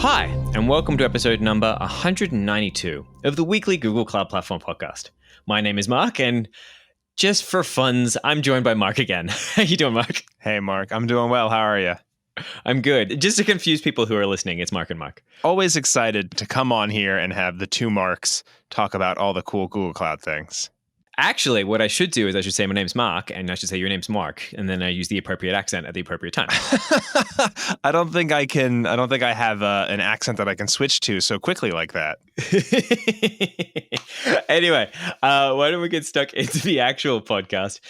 Hi, and welcome to episode number 192 of the weekly Google Cloud Platform podcast. My name is Mark, and just for funs, I'm joined by Mark again. How you doing, Mark? Hey, Mark. I'm doing well. How are you? I'm good. Just to confuse people who are listening, it's Mark and Mark. Always excited to come on here and have the two Marks talk about all the cool Google Cloud things. Actually, what I should do is I should say my name's Mark, and I should say your name's Mark, and then I use the appropriate accent at the appropriate time. I don't think I have an accent that I can switch to so quickly like that. Anyway, why don't we get stuck into the actual podcast?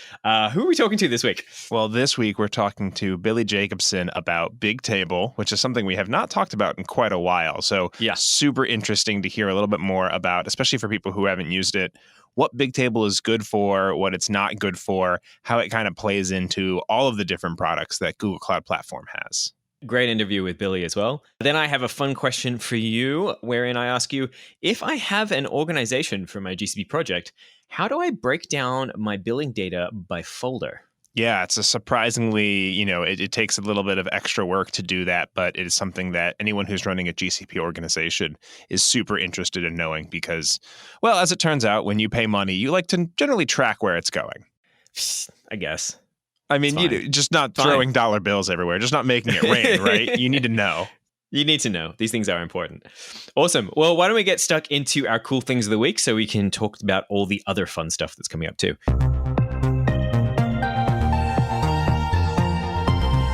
Who are we talking to this week? Well, this week we're talking to Billy Jacobson about Bigtable, which is something we have not talked about in quite a while. So yeah, super interesting to hear a little bit more about, especially for people who haven't used it, what Bigtable is good for, what it's not good for, how it kind of plays into all of the different products that Google Cloud Platform has. Great interview with Billy as well. Then I have a fun question for you, wherein I ask you, if I have an organization for my GCP project, how do I break down my billing data by folder? Yeah, it's a surprisingly, it takes a little bit of extra work to do that, but it is something that anyone who's running a GCP organization is super interested in knowing because, well, as it turns out, when you pay money, you like to generally track where it's going. I guess. I mean, just not throwing dollar bills everywhere, just not making it rain, right? You need to know. You need to know. These things are important. Awesome. Well, why don't we get stuck into our cool things of the week so we can talk about all the other fun stuff that's coming up too.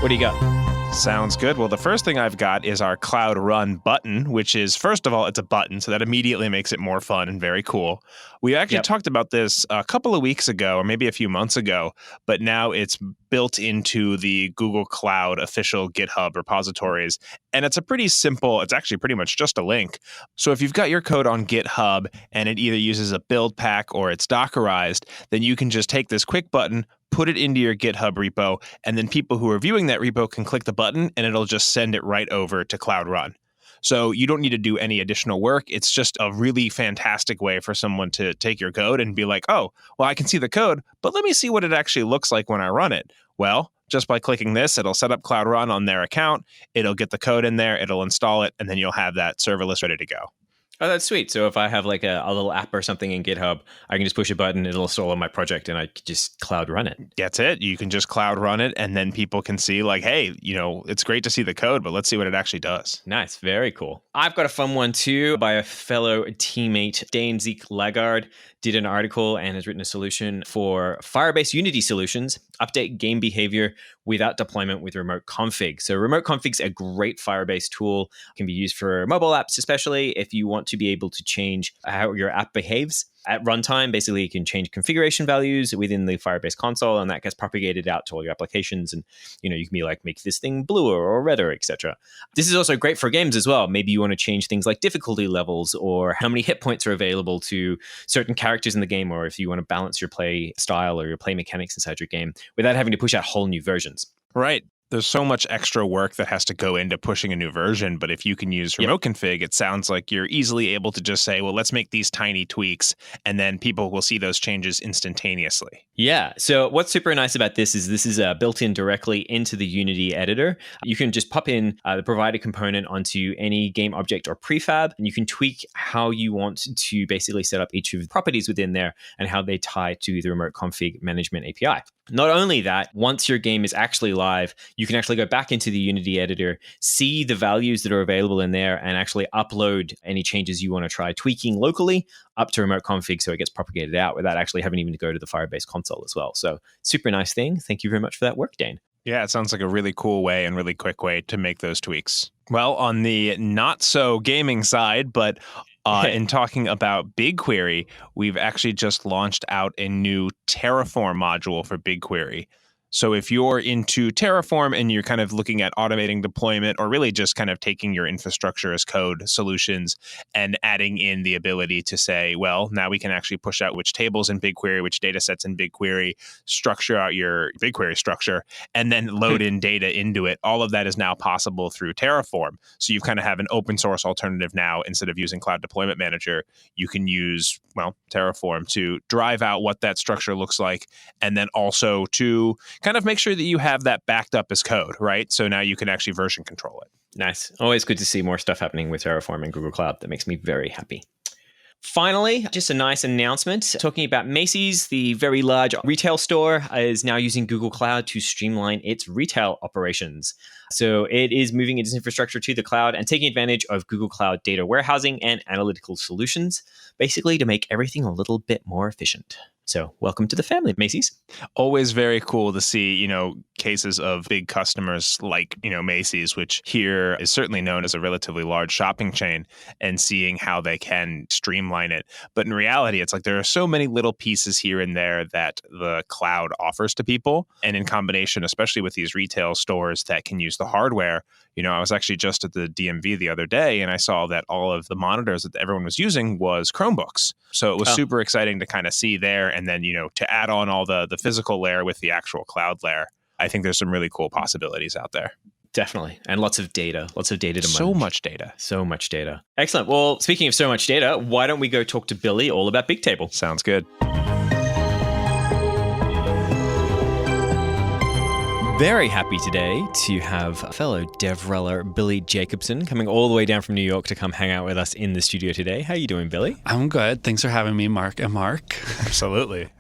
What do you got? Sounds good. Well, the first thing I've got is our Cloud Run button, which is, first of all, it's a button, so that immediately makes it more fun and very cool. We actually talked about this a couple of weeks ago, or maybe a few months ago, but now it's built into the Google Cloud official GitHub repositories. And it's it's actually pretty much just a link. So if you've got your code on GitHub and it either uses a build pack or it's Dockerized, then you can just take this quick button, put it into your GitHub repo, and then people who are viewing that repo can click the button and it'll just send it right over to Cloud Run. So you don't need to do any additional work. It's just a really fantastic way for someone to take your code and be like, oh, well, I can see the code, but let me see what it actually looks like when I run it. Well, just by clicking this, it'll set up Cloud Run on their account. It'll get the code in there, it'll install it, and then you'll have that serverless ready to go. Oh, that's sweet. So if I have like a little app or something in GitHub, I can just push a button, it'll install on my project, and I can just Cloud Run it. That's it. You can just Cloud Run it, and then people can see like, hey, it's great to see the code, but let's see what it actually does. Nice. Very cool. I've got a fun one too by a fellow teammate, Dane Zeke Lagarde, did an article and has written a solution for Firebase Unity solutions, update game behavior without deployment with remote config. So remote config's a great Firebase tool. It can be used for mobile apps, especially if you want to be able to change how your app behaves. At runtime, basically, you can change configuration values within the Firebase console, and that gets propagated out to all your applications. And, you can be like, make this thing bluer or redder, etc. This is also great for games as well. Maybe you want to change things like difficulty levels or how many hit points are available to certain characters in the game, or if you want to balance your play style or your play mechanics inside your game without having to push out whole new versions. Right. There's so much extra work that has to go into pushing a new version, but if you can use remote config, it sounds like you're easily able to just say, well, let's make these tiny tweaks, and then people will see those changes instantaneously. Yeah. So what's super nice about this is built in directly into the Unity editor. You can just pop in the provided component onto any game object or prefab, and you can tweak how you want to basically set up each of the properties within there and how they tie to the remote config management API. Not only that, once your game is actually live, you can actually go back into the Unity editor, see the values that are available in there, and actually upload any changes you want to try tweaking locally up to remote config so it gets propagated out without actually having even to go to the Firebase console as well. So super nice thing. Thank you very much for that work, Dane. Yeah, it sounds like a really cool way and really quick way to make those tweaks. Well, on the not so gaming side, but in talking about BigQuery, we've actually just launched out a new Terraform module for BigQuery. So if you're into Terraform and you're kind of looking at automating deployment or really just kind of taking your infrastructure as code solutions and adding in the ability to say, well, now we can actually push out which tables in BigQuery, which data sets in BigQuery, structure out your BigQuery structure, and then load in data into it. All of that is now possible through Terraform. So you kind of have an open source alternative now. Instead of using Cloud Deployment Manager, you can use, Terraform to drive out what that structure looks like, and then also to kind of make sure that you have that backed up as code, right? So now you can actually version control it. Nice. Always good to see more stuff happening with Terraform and Google Cloud. That makes me very happy. Finally, just a nice announcement talking about Macy's, the very large retail store, is now using Google Cloud to streamline its retail operations. So it is moving its infrastructure to the cloud and taking advantage of Google Cloud data warehousing and analytical solutions, basically to make everything a little bit more efficient. So welcome to the family, Macy's. Always very cool to see, cases of big customers like, Macy's, which here is certainly known as a relatively large shopping chain, and seeing how they can streamline it. But in reality, it's like there are so many little pieces here and there that the cloud offers to people. And in combination, especially with these retail stores that can use the hardware, I was actually just at the DMV the other day, and I saw that all of the monitors that everyone was using was Chromebooks. So it was super exciting to kind of see there. And then, to add on all the physical layer with the actual cloud layer, I think there's some really cool possibilities out there. Definitely. And lots of data to manage. So much data. So much data. Excellent. Well, speaking of so much data, why don't we go talk to Billy all about Bigtable? Sounds good. Very happy today to have fellow DevReller Billy Jacobson coming all the way down from New York to come hang out with us in the studio today. How are you doing, Billy? I'm good. Thanks for having me, Mark and Mark. Absolutely.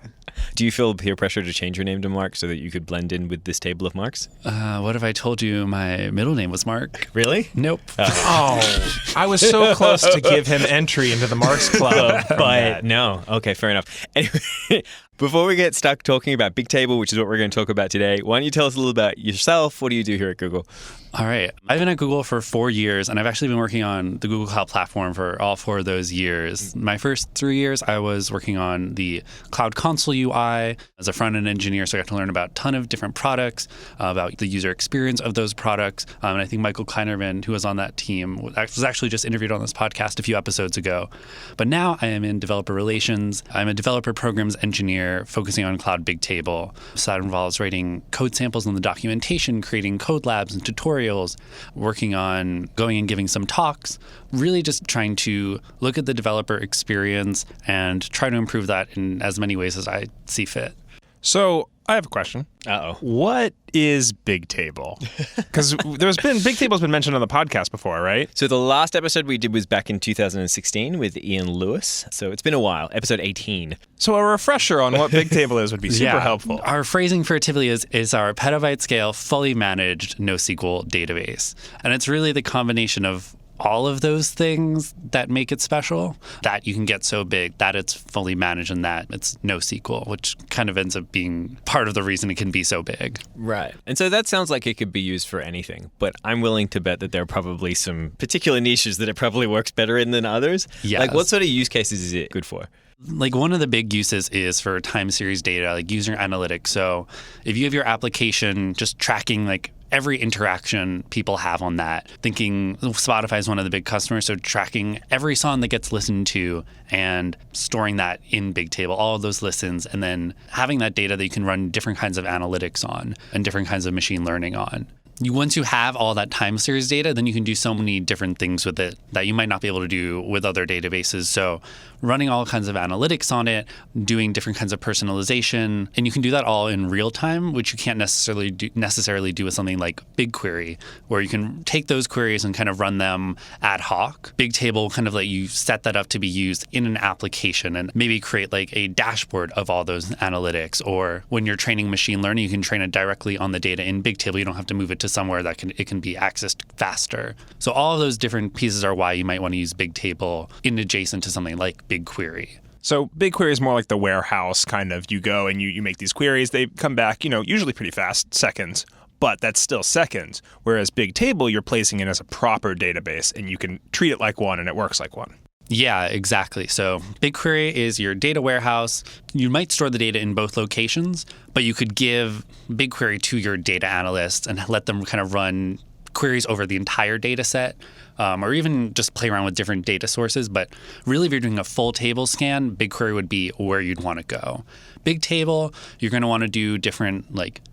Do you feel peer pressure to change your name to Mark so that you could blend in with this table of Marks? What if I told you my middle name was Mark? Really? Nope. I was so close to give him entry into the Marks Club. But no. Okay, fair enough. Anyway, before we get stuck talking about Bigtable, which is what we're going to talk about today, why don't you tell us a little about yourself? What do you do here at Google? All right. I've been at Google for 4 years, and I've actually been working on the Google Cloud Platform for all 4 of those years. My first 3 years, I was working on the Cloud Console UI as a front-end engineer, so I got to learn about a ton of different products, about the user experience of those products. And I think Michael Kleinerman, who was on that team, was actually just interviewed on this podcast a few episodes ago. But now I am in developer relations. I'm a developer programs engineer focusing on Cloud Bigtable. So that involves writing code samples in the documentation, creating code labs and tutorials, working on going and giving some talks, really just trying to look at the developer experience and try to improve that in as many ways as I see fit. So I have a question. Uh-oh. What is Bigtable? Because Bigtable's been mentioned on the podcast before, right? So the last episode we did was back in 2016 with Ian Lewis. So it's been a while, episode 18. So a refresher on what Bigtable is would be super helpful. Our phrasing for it typically is our petabyte scale, fully managed NoSQL database. And it's really the combination of all of those things that make it special, that you can get so big that it's fully managed and that it's NoSQL, which kind of ends up being part of the reason it can be so big. Right. And so that sounds like it could be used for anything, but I'm willing to bet that there are probably some particular niches that it probably works better in than others. Yes. Like what sort of use cases is it good for? Like one of the big uses is for time series data, like user analytics. So if you have your application just tracking like every interaction people have on that, thinking Spotify is one of the big customers, so tracking every song that gets listened to and storing that in Bigtable, all of those listens, and then having that data that you can run different kinds of analytics on and different kinds of machine learning on. Once you have all that time series data, then you can do so many different things with it that you might not be able to do with other databases. So running all kinds of analytics on it, doing different kinds of personalization, and you can do that all in real time, which you can't necessarily do with something like BigQuery, where you can take those queries and kind of run them ad hoc. Bigtable kind of let you set that up to be used in an application and maybe create like a dashboard of all those analytics. Or when you're training machine learning, you can train it directly on the data in Bigtable. You don't have to move it to somewhere that it can be accessed faster. So all of those different pieces are why you might want to use Bigtable in adjacent to something like BigQuery. So BigQuery is more like the warehouse kind of. You go and you make these queries. They come back, usually pretty fast, seconds. But that's still seconds. Whereas Bigtable, you're placing it as a proper database, and you can treat it like one, and it works like one. Yeah, exactly. So BigQuery is your data warehouse. You might store the data in both locations, but you could give BigQuery to your data analysts and let them kind of run queries over the entire data set, or even just play around with different data sources. But really, if you're doing a full table scan, BigQuery would be where you'd want to go. Bigtable, you're going to want to do different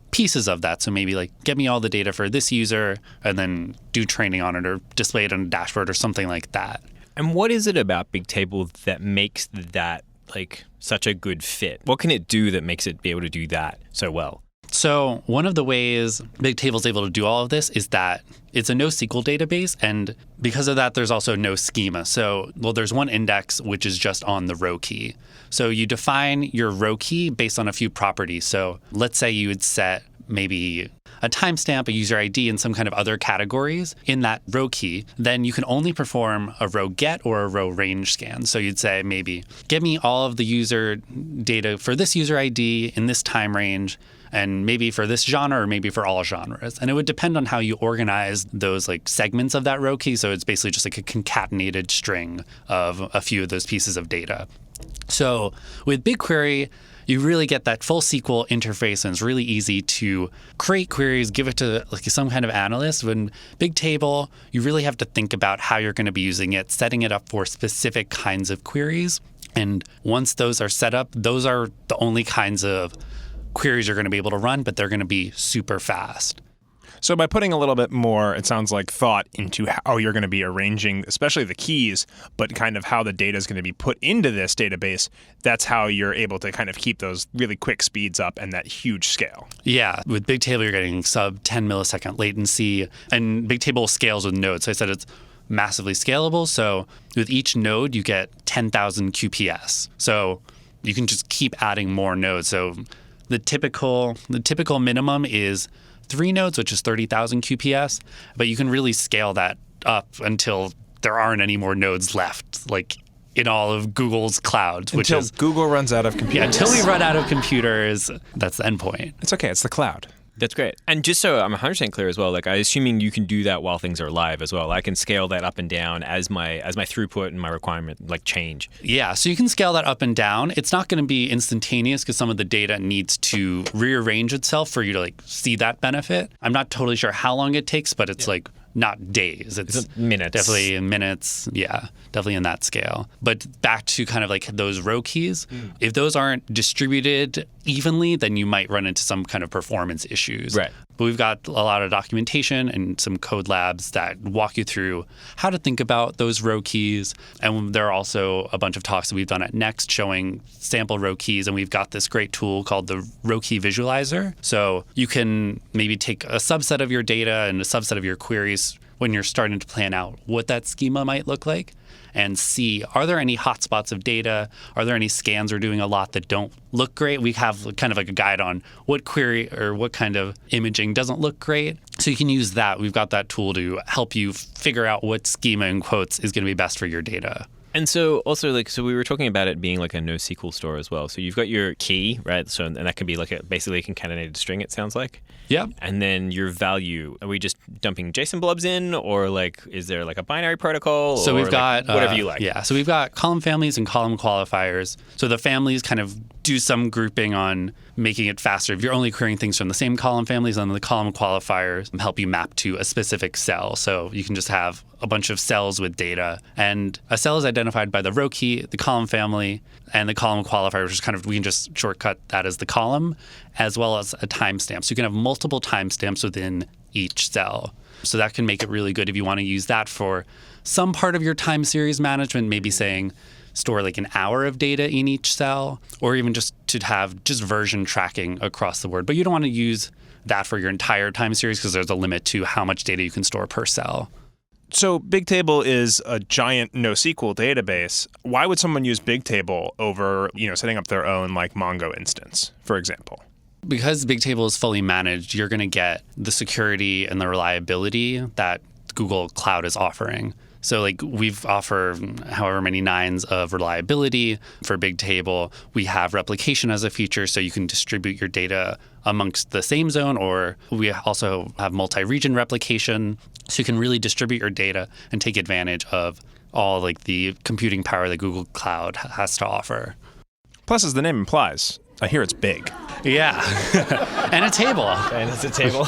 pieces of that. So maybe get me all the data for this user and then do training on it or display it on a dashboard or something like that. And what is it about Bigtable that makes that such a good fit? What can it do that makes it be able to do that so well? So one of the ways Bigtable is able to do all of this is that it's a NoSQL database, and because of that, there's also no schema. So, there's one index which is just on the row key. So you define your row key based on a few properties. So let's say you would set maybe a timestamp, a user ID, and some kind of other categories in that row key. Then you can only perform a row get or a row range scan. So you'd say maybe, give me all of the user data for this user ID in this time range, and maybe for this genre or maybe for all genres. And it would depend on how you organize those like segments of that row key. So it's basically just like a concatenated string of a few of those pieces of data. So with BigQuery, you really get that full SQL interface, and it's really easy to create queries, give it to like some kind of analyst. When Bigtable, you really have to think about how you're going to be using it, setting it up for specific kinds of queries. And once those are set up, those are the only kinds of queries you're going to be able to run, but they're going to be super fast. So by putting a little bit more, it sounds like, thought into how you're going to be arranging, especially the keys, but kind of how the data is going to be put into this database, that's how you're able to kind of keep those really quick speeds up and that huge scale. Yeah. With Bigtable, you're getting sub 10 millisecond latency, and Bigtable scales with nodes. So I said it's massively scalable. So with each node, you get 10,000 QPS. So you can just keep adding more nodes. So the typical minimum is 3 nodes, which is 30,000 QPS, but you can really scale that up until there aren't any more nodes left, like in all of Google's clouds. Until Google runs out of computers. Yeah, until we run out of computers, that's the endpoint. It's okay, it's the cloud. That's great. And just so I'm 100% clear as well, like I'm assuming you can do that while things are live as well. I can scale that up and down as my throughput and my requirement like change. Yeah, so you can scale that up and down. It's not going to be instantaneous because some of the data needs to rearrange itself for you to like see that benefit. I'm not totally sure how long it takes, but it's like not days. It's minutes. Definitely in minutes. Yeah, definitely in that scale. But back to kind of like those row keys, if those aren't distributed evenly, then you might run into some kind of performance issues. Right. But we've got a lot of documentation and some code labs that walk you through how to think about those row keys. And there are also a bunch of talks that we've done at Next showing sample row keys. And we've got this great tool called the row key visualizer. So you can maybe take a subset of your data and a subset of your queries when you're starting to plan out what that schema might look like and see, are there any hotspots of data? Are there any scans we're doing a lot that don't look great? We have kind of like a guide on what query or what kind of imaging doesn't look great. So you can use that. We've got that tool to help you figure out what schema in quotes is going to be best for your data. And so also so we were talking about it being like a NoSQL store as well. So you've got your key, right? So and that can be like basically a concatenated string, it sounds like. Yeah. And then your value, are we just dumping JSON blobs in, or like is there like a binary protocol? So we've got whatever you like. Yeah. So we've got column families and column qualifiers. So the families kind of do some grouping on making it faster. If you're only querying things from the same column families, then the column qualifiers help you map to a specific cell. So you can just have a bunch of cells with data. And a cell is identified by the row key, the column family, and the column qualifier, which is kind of, we can just shortcut that as the column, as well as a timestamp. So you can have multiple timestamps within each cell. So that can make it really good if you want to use that for some part of your time series management, maybe saying, store like an hour of data in each cell, or even just to have just version tracking across the board. But you don't want to use that for your entire time series because there's a limit to how much data you can store per cell. So Bigtable is a giant NoSQL database. Why would someone use Bigtable over, setting up their own like Mongo instance, for example? Because Bigtable is fully managed, you're going to get the security and the reliability that Google Cloud is offering. So like we've offered however many nines of reliability for Bigtable. We have replication as a feature, so you can distribute your data amongst the same zone, or we also have multi-region replication. So you can really distribute your data and take advantage of all like the computing power that Google Cloud has to offer. Plus, as the name implies, I hear it's big. Yeah, and a table. And it's a table.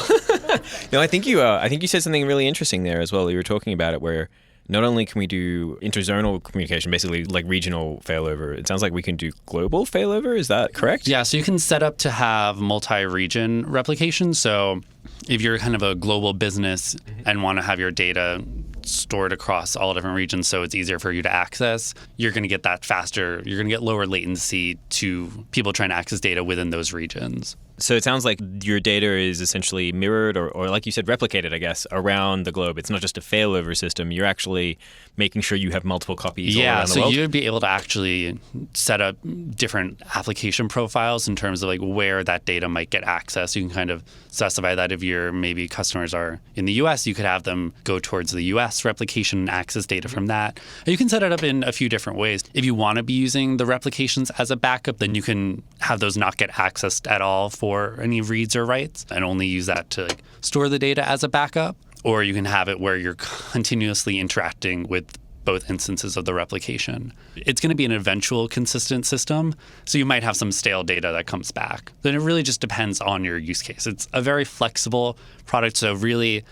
No, I think you said something really interesting there as well. You were talking about it where not only can we do interzonal communication, basically like regional failover, it sounds like we can do global failover. Is that correct? Yeah, so you can set up to have multi-region replication. So if you're kind of a global business and want to have your data stored across all different regions so it's easier for you to access, you're going to get that faster. You're going to get lower latency to people trying to access data within those regions. So it sounds like your data is essentially mirrored or like you said, replicated, I guess, around the globe. It's not just a failover system. You're actually making sure you have multiple copies all around the world. So you'd be able to actually set up different application profiles in terms of like where that data might get access. You can kind of specify that if your maybe customers are in the US, you could have them go towards the US replication and access data from that. And you can set it up in a few different ways. If you want to be using the replications as a backup, then you can have those not get accessed at all for any reads or writes and only use that to like, store the data as a backup. Or you can have it where you're continuously interacting with both instances of the replication. It's going to be an eventual consistent system, so you might have some stale data that comes back. Then it really just depends on your use case. It's a very flexible product, so really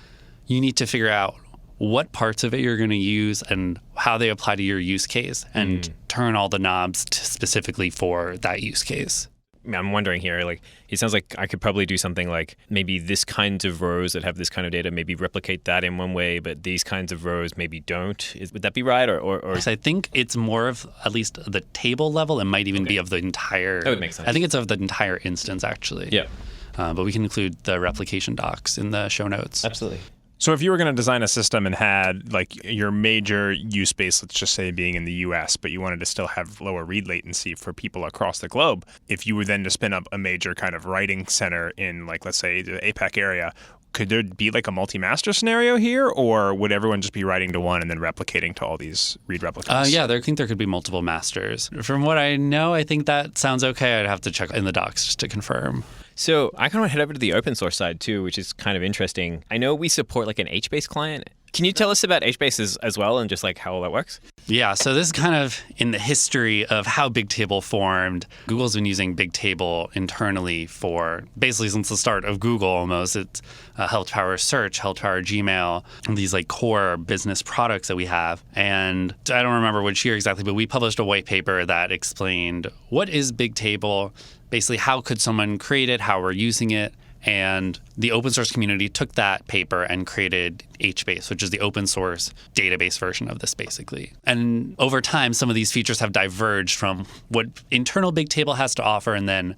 you need to figure out what parts of it you're going to use and how they apply to your use case and turn all the knobs specifically for that use case. I'm wondering here, like, it sounds like I could probably do something like maybe this kinds of rows that have this kind of data, maybe replicate that in one way, but these kinds of rows maybe don't. Would that be right? Or I think it's more of at least the table level. It might even be of the entire. That would make sense. I think it's of the entire instance, actually. Yeah. But we can include the replication docs in the show notes. Absolutely. So if you were going to design a system and had like your major use base, let's just say being in the US, but you wanted to still have lower read latency for people across the globe, if you were then to spin up a major kind of writing center in like, let's say the APAC area, could there be like a multi-master scenario here, or would everyone just be writing to one and then replicating to all these read replicas? Yeah, I think there could be multiple masters. From what I know, I think that sounds okay. I'd have to check in the docs just to confirm. So I kind of want to head over to the open source side too, which is kind of interesting. I know we support like an HBase client. Can you tell us about HBase as well and just like how all that works? Yeah, so this is kind of in the history of how Bigtable formed. Google's been using Bigtable internally for basically since the start of Google almost. It's helped power search, helped power Gmail, and these like core business products that we have. And I don't remember which year exactly, but we published a white paper that explained what is Bigtable, basically how could someone create it, how we're using it. And the open source community took that paper and created HBase, which is the open source database version of this, basically. And over time, some of these features have diverged from what internal Bigtable has to offer. And then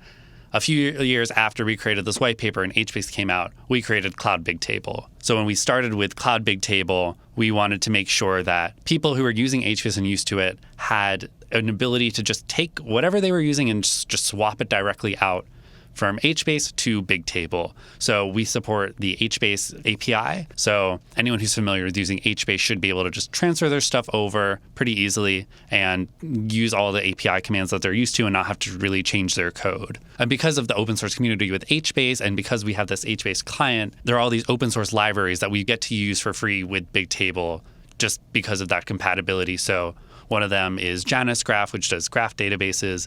a few years after we created this white paper and HBase came out, we created Cloud Bigtable. So when we started with Cloud Bigtable, we wanted to make sure that people who were using HBase and used to it had an ability to just take whatever they were using and just swap it directly out from HBase to Bigtable. So we support the HBase API. So anyone who's familiar with using HBase should be able to just transfer their stuff over pretty easily and use all the API commands that they're used to and not have to really change their code. And because of the open source community with HBase and because we have this HBase client, there are all these open source libraries that we get to use for free with Bigtable just because of that compatibility. So one of them is JanusGraph, which does graph databases.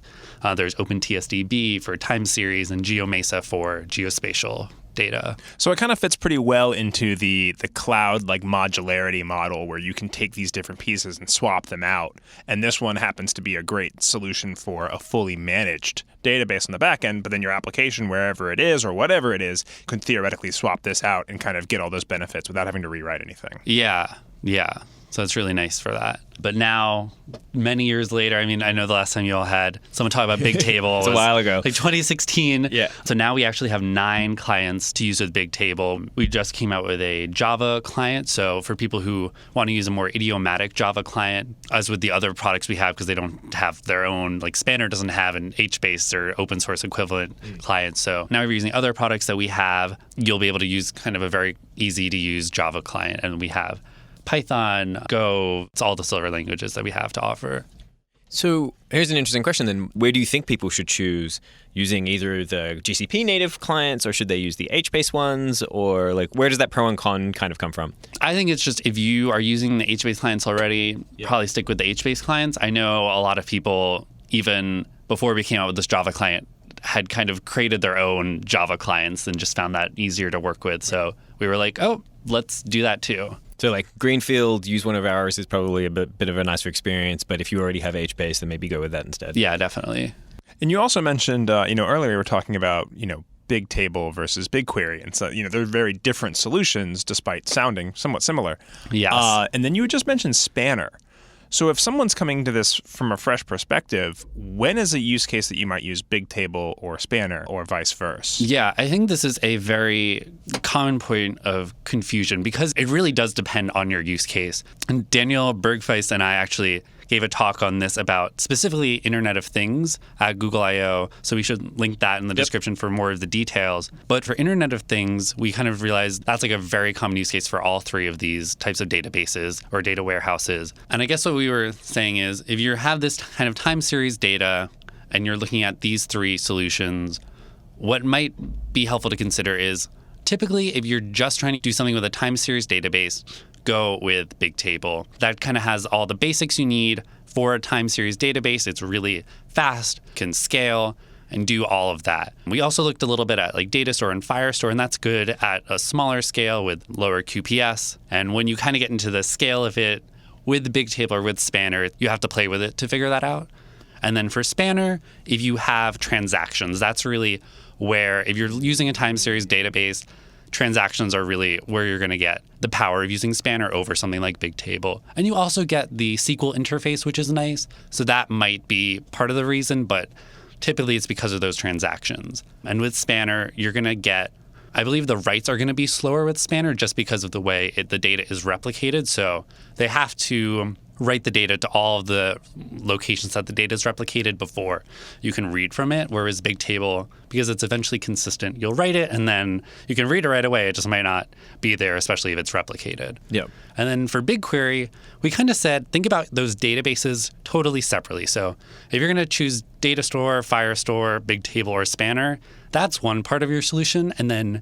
There's OpenTSDB for time series and GeoMesa for geospatial data. So it kind of fits pretty well into the cloud like modularity model where you can take these different pieces and swap them out. And this one happens to be a great solution for a fully managed database on the back end, but then your application, wherever it is or whatever it is, can theoretically swap this out and kind of get all those benefits without having to rewrite anything. Yeah. So it's really nice for that. But now, many years later, I mean, I know the last time you all had someone talk about Bigtable. It's a while ago. Like 2016. Yeah. So now we actually have 9 clients to use with Bigtable. We just came out with a Java client. So for people who want to use a more idiomatic Java client, as with the other products we have, because they don't have their own, like Spanner doesn't have an HBase or open source equivalent client. So now we're using other products that we have. You'll be able to use kind of a very easy to use Java client. And we have Python, Go, it's all the silver languages that we have to offer. So here's an interesting question then. Where do you think people should choose? Using either the GCP native clients or should they use the HBase ones? Or like where does that pro and con kind of come from? I think it's just if you are using the HBase clients already, probably stick with the HBase clients. I know a lot of people, even before we came out with this Java client, had kind of created their own Java clients and just found that easier to work with. So we were like, oh, let's do that too. So like Greenfield, use one of ours is probably a bit of a nicer experience, but if you already have HBase, then maybe go with that instead. Yeah, definitely. And you also mentioned, earlier we were talking about, Bigtable versus BigQuery. And so, they're very different solutions despite sounding somewhat similar. Yes. And then you just mentioned Spanner. So if someone's coming to this from a fresh perspective, when is a use case that you might use Bigtable or Spanner or vice versa? Yeah, I think this is a very common point of confusion because it really does depend on your use case. And Daniel Bergfeist and I actually gave a talk on this about specifically Internet of Things at Google I/O. So we should link that in the description for more of the details. But for Internet of Things, we kind of realized that's like a very common use case for all three of these types of databases or data warehouses. And I guess what we were saying is if you have this kind of time series data and you're looking at these three solutions, what might be helpful to consider is typically if you're just trying to do something with a time series database, go with Bigtable. That kind of has all the basics you need for a time series database. It's really fast, can scale, and do all of that. We also looked a little bit at like Datastore and Firestore, and that's good at a smaller scale with lower QPS. And when you kind of get into the scale of it with Bigtable or with Spanner, you have to play with it to figure that out. And then for Spanner, if you have transactions, that's really where, if you're using a time series database, transactions are really where you're going to get the power of using Spanner over something like Bigtable. And you also get the SQL interface, which is nice. So that might be part of the reason, but typically it's because of those transactions. And with Spanner, you're going to get, I believe the writes are going to be slower with Spanner just because of the way the data is replicated. So they have to write the data to all of the locations that the data is replicated before you can read from it. Whereas Bigtable, because it's eventually consistent, you'll write it and then you can read it right away. It just might not be there, especially if it's replicated. Yep. And then for BigQuery, we kind of said, think about those databases totally separately. So if you're going to choose Datastore, Firestore, Bigtable, or Spanner, that's one part of your solution. And then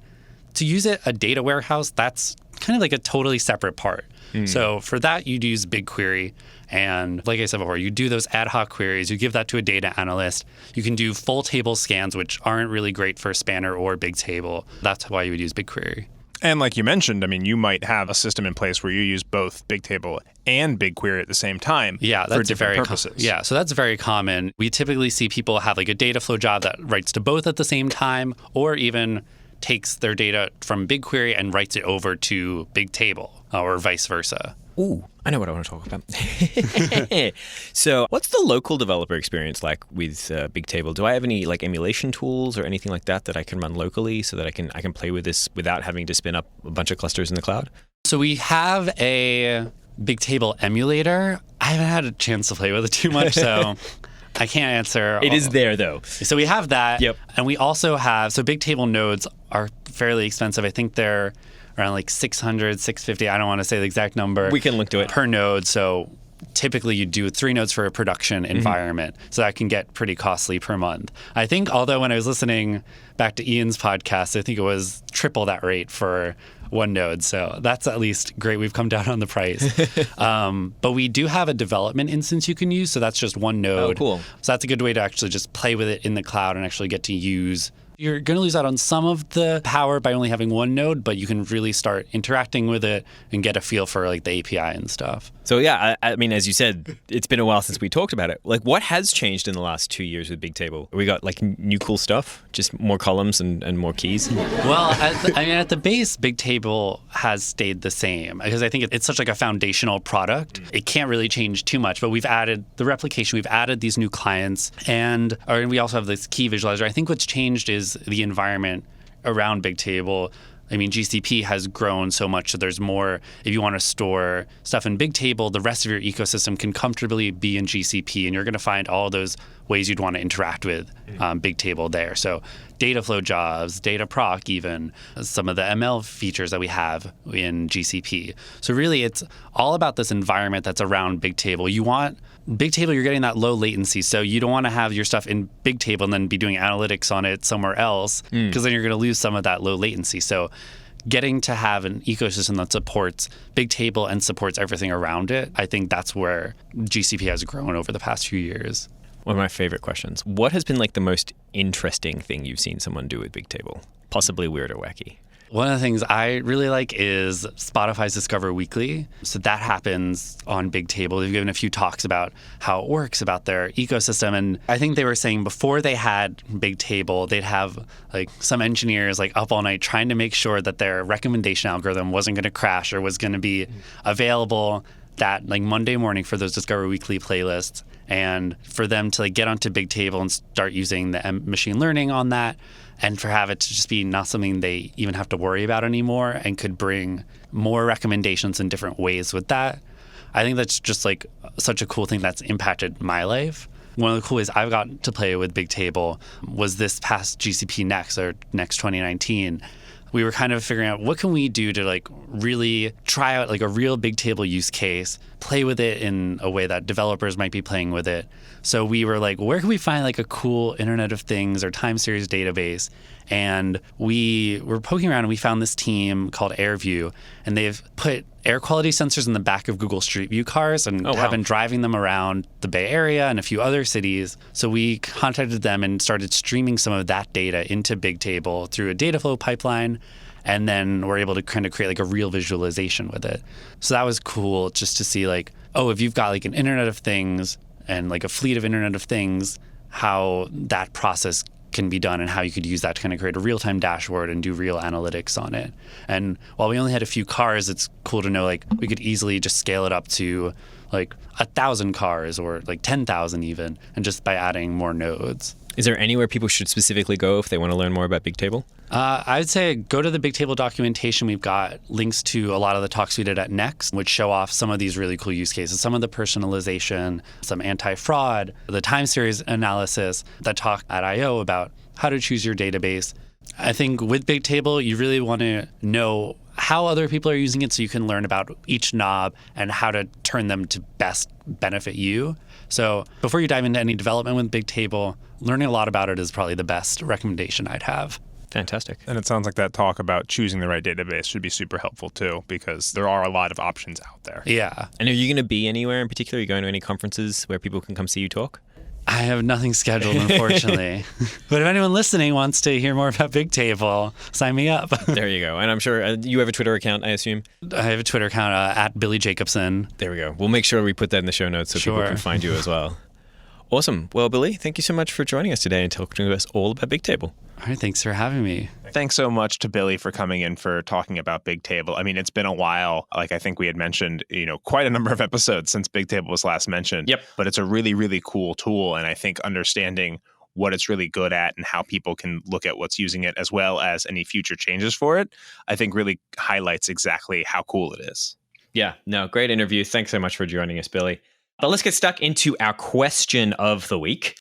to use it, a data warehouse, that's kind of like a totally separate part. So for that, you'd use BigQuery. And like I said before, you do those ad hoc queries. You give that to a data analyst. You can do full table scans, which aren't really great for Spanner or Bigtable. That's why you would use BigQuery. And like you mentioned, I mean, you might have a system in place where you use both Bigtable and BigQuery at the same time for different purposes. So that's very common. We typically see people have like a data flow job that writes to both at the same time, or even takes their data from BigQuery and writes it over to Bigtable, or vice versa. Ooh, I know what I want to talk about. So what's the local developer experience like with Bigtable? Do I have any like emulation tools or anything like that I can run locally so that I can play with this without having to spin up a bunch of clusters in the cloud? So we have a Bigtable emulator. I haven't had a chance to play with it too much, so I can't answer. It is there, though. So we have that. Yep. And we also have, so Bigtable nodes are fairly expensive. I think they're around like 600, 650. I don't want to say the exact number. We can link to it. Per node. So typically you do 3 nodes for a production environment. So that can get pretty costly per month. I think, although when I was listening back to Ian's podcast, I think it was triple that rate for 1 node. So that's at least great. We've come down on the price. But we do have a development instance you can use. So that's just 1 node. Oh, cool. So that's a good way to actually just play with it in the cloud and actually get to use. You're going to lose out on some of the power by only having 1 node, but you can really start interacting with it and get a feel for like the API and stuff. So yeah, I mean, as you said, it's been a while since we talked about it. Like, what has changed in the last 2 years with Bigtable? We got like new cool stuff, just more columns and more keys. Well, at the base, Bigtable has stayed the same because I think it's such like a foundational product. It can't really change too much, but we've added the replication, we've added these new clients, and we also have this key visualizer. I think what's changed is the environment around Bigtable. I mean, GCP has grown so much, so there's more. If you want to store stuff in Bigtable, the rest of your ecosystem can comfortably be in GCP, and you're going to find all those ways you'd want to interact with Bigtable there. So data flow jobs, data proc, even some of the ML features that we have in GCP. So really, it's all about this environment that's around Bigtable. You want Bigtable, you're getting that low latency, so you don't want to have your stuff in Bigtable and then be doing analytics on it somewhere else, because then you're going to lose some of that low latency. So getting to have an ecosystem that supports Bigtable and supports everything around it, I think that's where GCP has grown over the past few years. One of my favorite questions. What has been like the most interesting thing you've seen someone do with Bigtable? Possibly weird or wacky. One of the things I really like is Spotify's Discover Weekly. So that happens on Bigtable. They've given a few talks about how it works, about their ecosystem. And I think they were saying before they had Bigtable, they'd have like some engineers like up all night trying to make sure that their recommendation algorithm wasn't going to crash or was going to be available that like Monday morning for those Discover Weekly playlists, and for them to like get onto Bigtable and start using the machine learning on that, and for have it to just be not something they even have to worry about anymore and could bring more recommendations in different ways with that. I think that's just like such a cool thing that's impacted my life. One of the cool ways I've gotten to play with Bigtable was this past GCP Next, or Next 2019. We were kind of figuring out what can we do to like really try out like a real Bigtable use case, play with it in a way that developers might be playing with it. So we were like, where can we find like a cool Internet of Things or time series database? And we were poking around and we found this team called AirView, and they've put air quality sensors in the back of Google Street View cars and have been driving them around the Bay Area and a few other cities. So we contacted them and started streaming some of that data into Bigtable through a data flow pipeline. And then we're able to kind of create like a real visualization with it. So that was cool just to see like, oh, if you've got like an Internet of Things and like a fleet of Internet of Things, how that process can be done and how you could use that to kind of create a real-time dashboard and do real analytics on it. And while we only had a few cars, it's cool to know like we could easily just scale it up to like 1,000 cars or like 10,000 even, and just by adding more nodes. Is there anywhere people should specifically go if they want to learn more about Bigtable? I would say go to the Bigtable documentation. We've got links to a lot of the talks we did at Next, which show off some of these really cool use cases, some of the personalization, some anti-fraud, the time series analysis, that talk at I.O. about how to choose your database. I think with Bigtable, you really want to know how other people are using it so you can learn about each knob and how to turn them to best benefit you. So before you dive into any development with Bigtable, learning a lot about it is probably the best recommendation I'd have. Fantastic. And it sounds like that talk about choosing the right database should be super helpful too, because there are a lot of options out there. Yeah. And are you going to be anywhere in particular? Are you going to any conferences where people can come see you talk? I have nothing scheduled, unfortunately. But if anyone listening wants to hear more about Bigtable, sign me up. There you go. And I'm sure you have a Twitter account, I assume? I have a Twitter account at Billy Jacobson. There we go. We'll make sure we put that in the show notes so people can find you as well. Awesome. Well, Billy, thank you so much for joining us today and talking to us all about Bigtable. All right, thanks for having me. Thanks so much to Billy for coming in for talking about Bigtable. I mean, it's been a while. Like I think we had mentioned, quite a number of episodes since Bigtable was last mentioned. Yep. But it's a really, really cool tool. And I think understanding what it's really good at and how people can look at what's using it as well as any future changes for it, I think really highlights exactly how cool it is. Yeah, no, great interview. Thanks so much for joining us, Billy. But let's get stuck into our question of the week.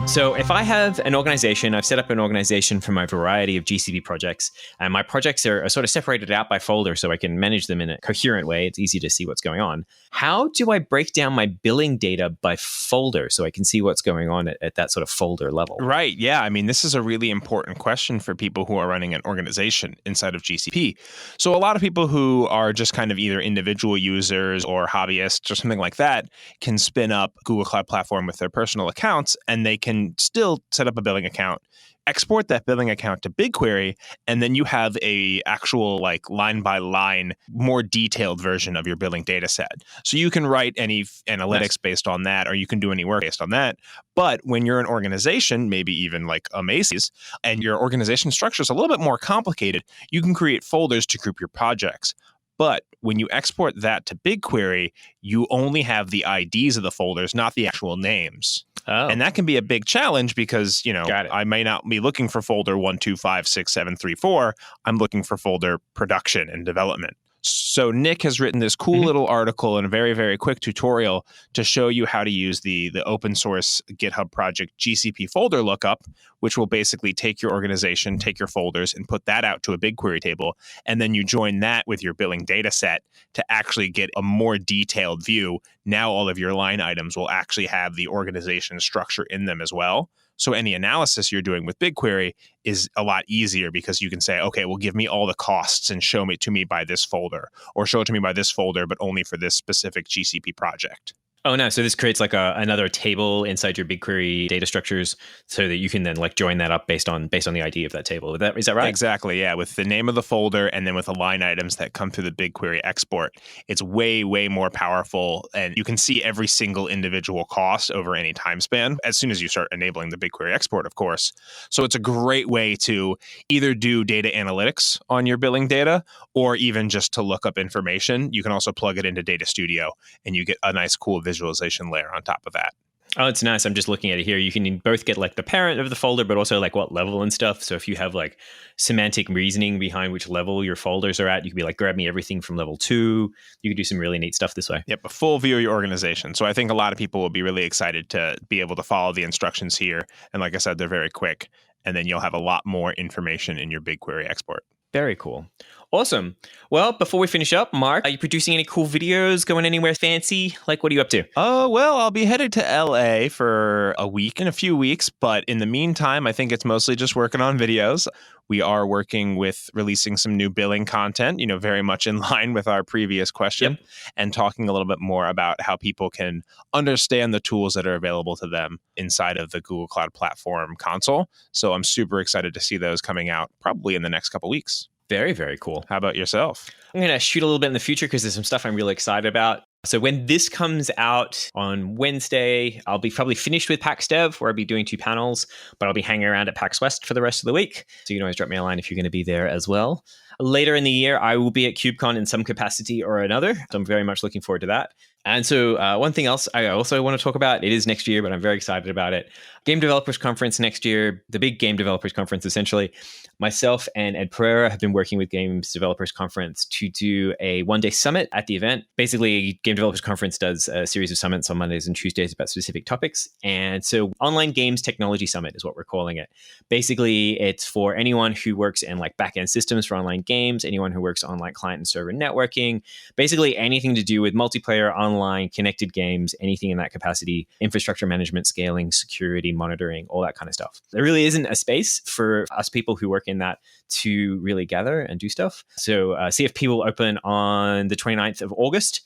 So if I have an organization, I've set up an organization for my variety of GCP projects, and my projects are sort of separated out by folder so I can manage them in a coherent way. It's easy to see what's going on. How do I break down my billing data by folder so I can see what's going on at that sort of folder level? Right. Yeah. I mean, this is a really important question for people who are running an organization inside of GCP. So a lot of people who are just kind of either individual users or hobbyists or something like that can spin up Google Cloud Platform with their personal accounts, and they can still set up a billing account, export that billing account to BigQuery, and then you have a actual like line by line, more detailed version of your billing data set. So you can write any analytics based on that, or you can do any work based on that. But when you're an organization, maybe even like a Macy's, and your organization structure is a little bit more complicated, you can create folders to group your projects. But when you export that to BigQuery, you only have the IDs of the folders, not the actual names. Oh. And that can be a big challenge because, I may not be looking for folder 1256734. I'm looking for folder production and development. So Nick has written this cool little article and a very, very quick tutorial to show you how to use the open source GitHub project GCP Folder Lookup, which will basically take your organization, take your folders, and put that out to a BigQuery table. And then you join that with your billing data set to actually get a more detailed view. Now all of your line items will actually have the organization structure in them as well. So any analysis you're doing with BigQuery is a lot easier because you can say, okay, well, give me all the costs and show it to me by this folder, or show it to me by this folder, but only for this specific GCP project. Oh, no. So this creates like another table inside your BigQuery data structures so that you can then like join that up based on the ID of that table. Is that right? Exactly. Yeah. With the name of the folder and then with the line items that come through the BigQuery export, it's way, way more powerful. And you can see every single individual cost over any time span as soon as you start enabling the BigQuery export, of course. So it's a great way to either do data analytics on your billing data or even just to look up information. You can also plug it into Data Studio and you get a nice, cool visualization layer on top of that. Oh, it's nice. I'm just looking at it here. You can both get like the parent of the folder, but also like what level and stuff. So if you have like semantic reasoning behind which level your folders are at, you can be like, grab me everything from level 2. You can do some really neat stuff this way. Yep, a full view of your organization. So I think a lot of people will be really excited to be able to follow the instructions here. And like I said, they're very quick. And then you'll have a lot more information in your BigQuery export. Very cool. Awesome. Well, before we finish up, Mark, are you producing any cool videos, going anywhere fancy? Like, what are you up to? Oh, well, I'll be headed to LA for a week in a few weeks. But in the meantime, I think it's mostly just working on videos. We are working with releasing some new billing content, very much in line with our previous question, and talking a little bit more about how people can understand the tools that are available to them inside of the Google Cloud Platform console. So I'm super excited to see those coming out probably in the next couple weeks. Very, very cool. How about yourself? I'm going to shoot a little bit in the future because there's some stuff I'm really excited about. So when this comes out on Wednesday, I'll be probably finished with PAX Dev, where I'll be doing 2 panels, but I'll be hanging around at PAX West for the rest of the week. So you can always drop me a line if you're going to be there as well. Later in the year, I will be at KubeCon in some capacity or another. So I'm very much looking forward to that. And so one thing else I also want to talk about, it is next year, but I'm very excited about it. Game Developers Conference next year, the big Game Developers Conference, essentially. Myself and Ed Pereira have been working with Games Developers Conference to do a one-day summit at the event. Basically, Game Developers Conference does a series of summits on Mondays and Tuesdays about specific topics. And so Online Games Technology Summit is what we're calling it. Basically, it's for anyone who works in like back-end systems for online games, anyone who works on like client and server networking, basically anything to do with multiplayer, online, connected games, anything in that capacity, infrastructure management, scaling, security, monitoring, all that kind of stuff. There really isn't a space for us people who work in that to really gather and do stuff. So CFP will open on the 29th of August.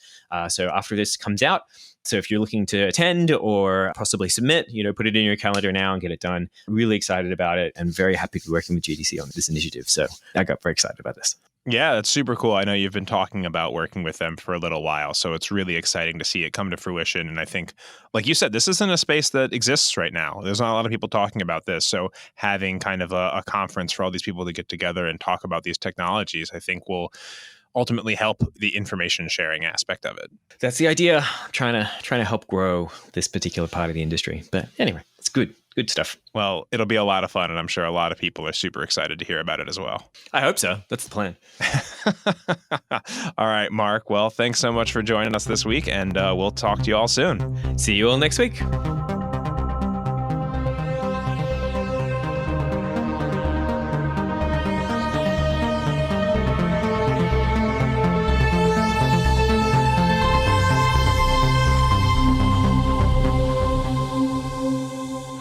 So after this comes out. So if you're looking to attend or possibly submit, put it in your calendar now and get it done. Really excited about it and very happy to be working with GDC on this initiative. So I got very excited about this. Yeah, that's super cool. I know you've been talking about working with them for a little while, so it's really exciting to see it come to fruition. And I think, like you said, this isn't a space that exists right now. There's not a lot of people talking about this. So having kind of a conference for all these people to get together and talk about these technologies, I think will ultimately help the information sharing aspect of it. That's the idea. I'm trying to help grow this particular part of the industry. But anyway, it's good. Good stuff. Well, it'll be a lot of fun, and I'm sure a lot of people are super excited to hear about it as well. I hope so. That's the plan. All right, Mark. Well, thanks so much for joining us this week, and we'll talk to you all soon. See you all next week.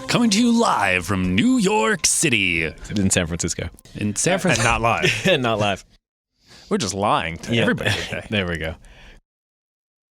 Coming to you live from New York City. In San Francisco. In San Francisco. And not live. Not live. We're just lying to everybody today. There we go.